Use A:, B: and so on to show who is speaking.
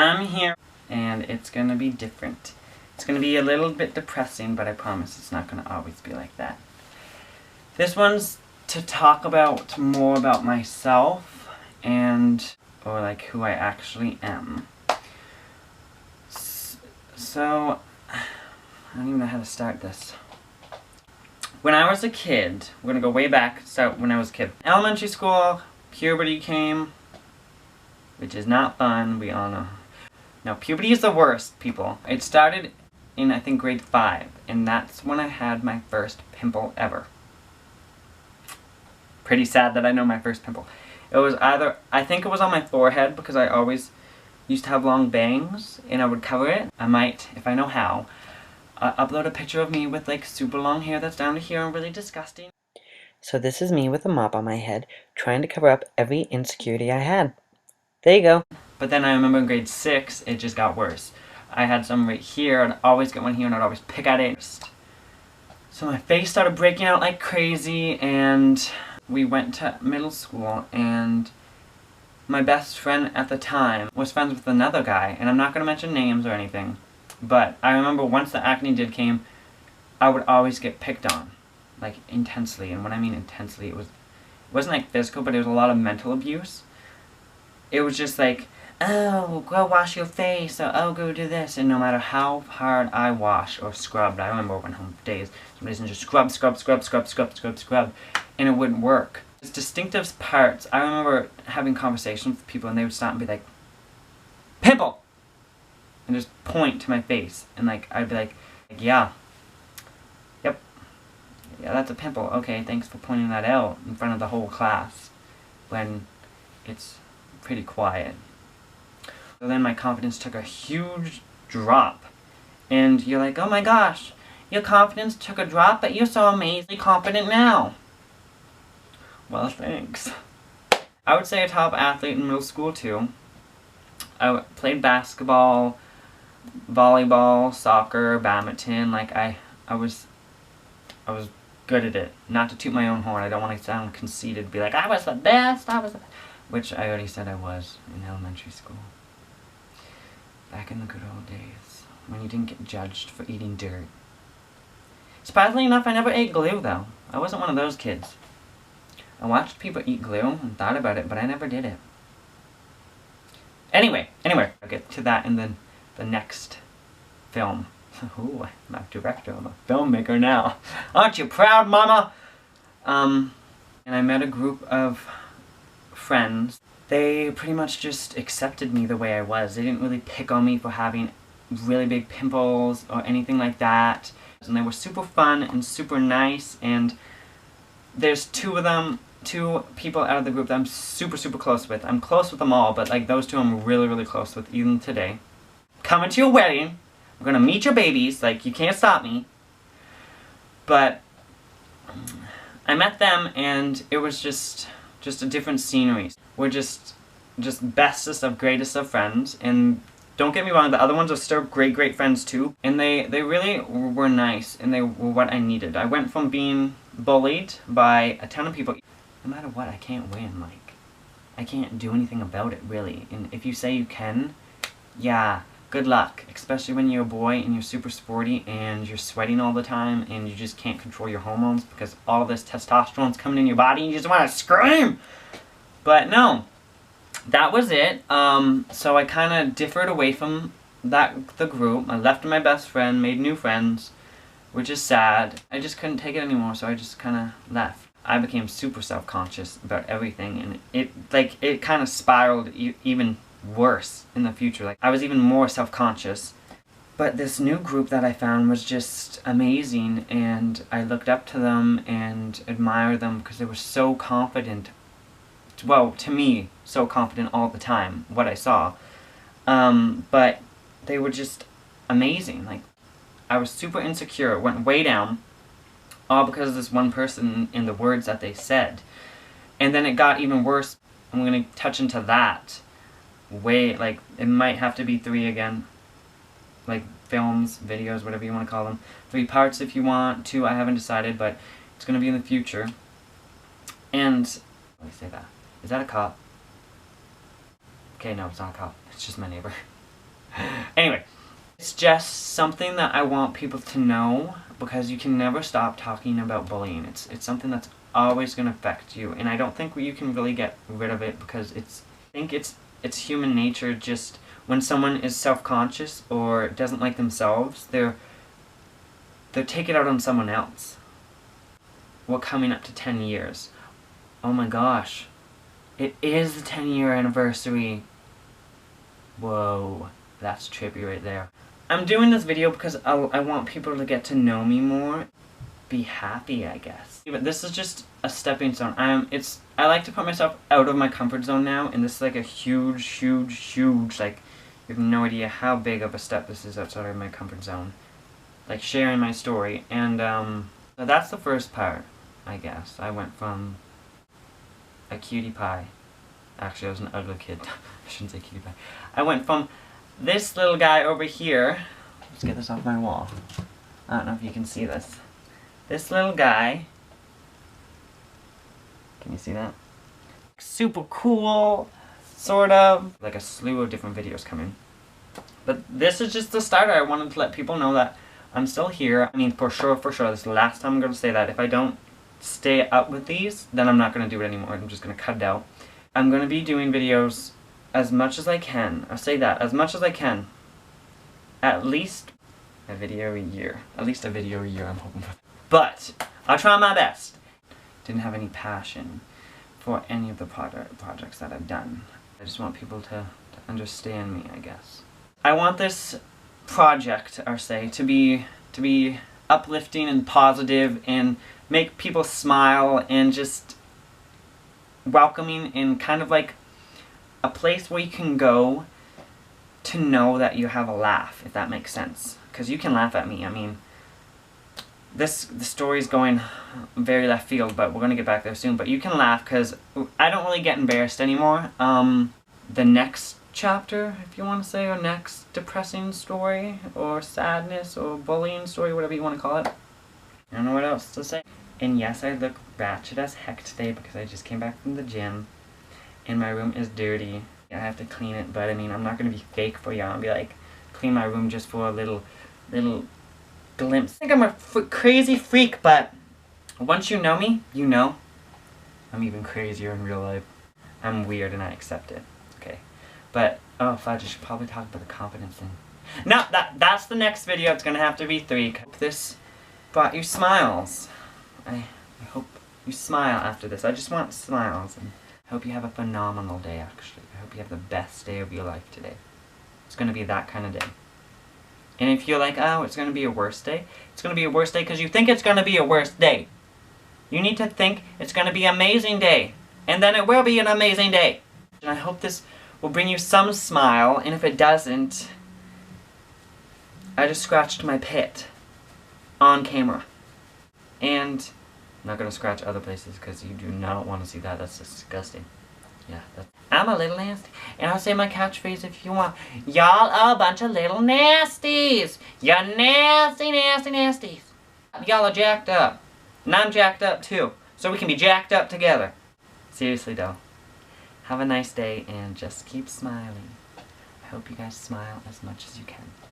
A: I'm here, and it's gonna be different. It's gonna be a little bit depressing, but I promise it's not gonna always be like that. This one's to talk about more about myself and, or like who I actually am. So, I don't even know how to start this. When I was a kid, we're gonna go way back, start when I was a kid. Elementary school, puberty came, which is not fun, we all know. Now, puberty is the worst, people. It started in, I think, grade 5, and that's when I had my first pimple ever. Pretty sad that I know my first pimple. It was either, I think it was on my forehead, because I always used to have long bangs, and I would cover it. I might, if I know how, upload a picture of me with like super long hair that's down to here and really disgusting. So this is me with a mop on my head, trying to cover up every insecurity I had. There you go. But then I remember in grade 6, it just got worse. I had some right here, and I'd always get one here, and I'd always pick at it. So my face started breaking out like crazy, and we went to middle school, and my best friend at the time was friends with another guy, and I'm not going to mention names or anything, but I remember once the acne did came, I would always get picked on, like intensely, and when I mean intensely, it wasn't like physical, but it was a lot of mental abuse. It was just like, oh, go wash your face, or oh, go do this, and no matter how hard I washed or scrubbed, I remember when home days, somebody's just scrub, and it wouldn't work. It's distinctive parts. I remember having conversations with people, and they would stop and be like, pimple! And just point to my face, and like, I'd be like, yeah, yep, yeah, that's a pimple, okay, thanks for pointing that out in front of the whole class, when it's pretty quiet. So then my confidence took a huge drop, and you're like, oh my gosh, your confidence took a drop, but you're so amazingly confident now. Well, thanks. I would say a top athlete in middle school too. I played basketball, volleyball, soccer, badminton. Like I was good at it. Not to toot my own horn. I don't want to sound conceited. Be like, I was the best. Which I already said I was in elementary school. Back in the good old days, when you didn't get judged for eating dirt. Surprisingly enough, I never ate glue though. I wasn't one of those kids. I watched people eat glue and thought about it, but I never did it. Anyway, I'll get to that in the next film. Ooh, I'm a director, I'm a filmmaker now. Aren't you proud, mama? And I met a group of friends. They pretty much just accepted me the way I was. They didn't really pick on me for having really big pimples or anything like that. And they were super fun and super nice, and there's two people out of the group that I'm super close with. I'm close with them all, but like those two I'm really close with even today. Coming to your wedding. I'm gonna meet your babies, like you can't stop me. But I met them, and it was just a different scenery. We're just bestest of greatest of friends, and don't get me wrong, the other ones are still great friends too, and they really were nice, and they were what I needed. I went from being bullied by a ton of people. No matter what, I can't win, like, I can't do anything about it, really, and if you say you can, yeah, good luck, especially when you're a boy and you're super sporty and you're sweating all the time and you just can't control your hormones because all this testosterone's coming in your body and you just want to scream! But no, that was it. So I kind of differed away from the group. I left my best friend, made new friends, which is sad. I just couldn't take it anymore, so I just kind of left. I became super self-conscious about everything, and it kind of spiraled even worse in the future. Like, I was even more self-conscious. But this new group that I found was just amazing, and I looked up to them and admired them because they were so confident. Well, to me, so confident all the time, what I saw. But they were just amazing. Like, I was super insecure, it went way down, all because of this one person and the words that they said. And then it got even worse. I'm gonna touch into that. Like, it might have to be 3 again. Like, films, videos, whatever you want to call them. 3 parts if you want, 2 I haven't decided, but it's gonna be in the future. And, let me say that. Is that a cop? Okay, no, it's not a cop. It's just my neighbor. Anyway, it's just something that I want people to know, because you can never stop talking about bullying. It's something that's always going to affect you, and I don't think you can really get rid of it, because I think it's human nature. Just when someone is self-conscious or doesn't like themselves, they're taking it out on someone else. We're coming up to 10 years. Oh my gosh. It is the 10-year anniversary. Whoa. That's trippy right there. I'm doing this video because I want people to get to know me more. Be happy, I guess. But this is just a stepping stone. I like to put myself out of my comfort zone now, and this is like a huge, like, you have no idea how big of a step this is outside of my comfort zone. Like, sharing my story. And so that's the first part, I guess. I went from a cutie pie. Actually, I was an ugly kid. I shouldn't say cutie pie. I went from this little guy over here. Let's get this off my wall. I don't know if you can see this. This little guy. Can you see that? Super cool, sort of. Like a slew of different videos coming. But this is just the starter. I wanted to let people know that I'm still here. I mean, for sure, this is the last time I'm going to say that. If I don't stay up with these, then I'm not going to do it anymore. I'm just going to cut it out. I'm going to be doing videos as much as I can. I'll say that, as much as I can. At least a video a year. At least a video a year, I'm hoping for. But I'll try my best. Didn't have any passion for any of the projects that I've done. I just want people to understand me, I guess. I want this project, or say, to be uplifting and positive and make people smile and just welcoming, and kind of like a place where you can go to know that you have a laugh, if that makes sense. Because you can laugh at me. I mean, the story's going very left field, but we're going to get back there soon. But you can laugh, because I don't really get embarrassed anymore. The next chapter, if you want to say, or next depressing story, or sadness, or bullying story, whatever you want to call it. I don't know what else to say. And yes, I look ratchet as heck today because I just came back from the gym. And my room is dirty. I have to clean it, but I mean, I'm not going to be fake for y'all and be like, clean my room just for a little glimpse. I think I'm a crazy freak, but once you know me, you know. I'm even crazier in real life. I'm weird and I accept it. Okay. But, oh fudge, I should probably talk about the confidence thing. No, that's the next video. It's going to have to be 3. This brought you smiles. I hope you smile after this. I just want smiles. And I hope you have a phenomenal day, actually. I hope you have the best day of your life today. It's going to be that kind of day. And if you're like, oh, it's going to be a worse day, it's going to be a worse day because you think it's going to be a worse day. You need to think it's going to be an amazing day. And then it will be an amazing day. And I hope this will bring you some smile. And if it doesn't, I just scratched my pit on camera. And I'm not going to scratch other places because you do not want to see that. That's disgusting. Yeah, I'm a little nasty. And I'll say my catchphrase if you want. Y'all are a bunch of little nasties. You're nasty, nasty, nasties. Y'all are jacked up. And I'm jacked up too. So we can be jacked up together. Seriously though. Have a nice day and just keep smiling. I hope you guys smile as much as you can.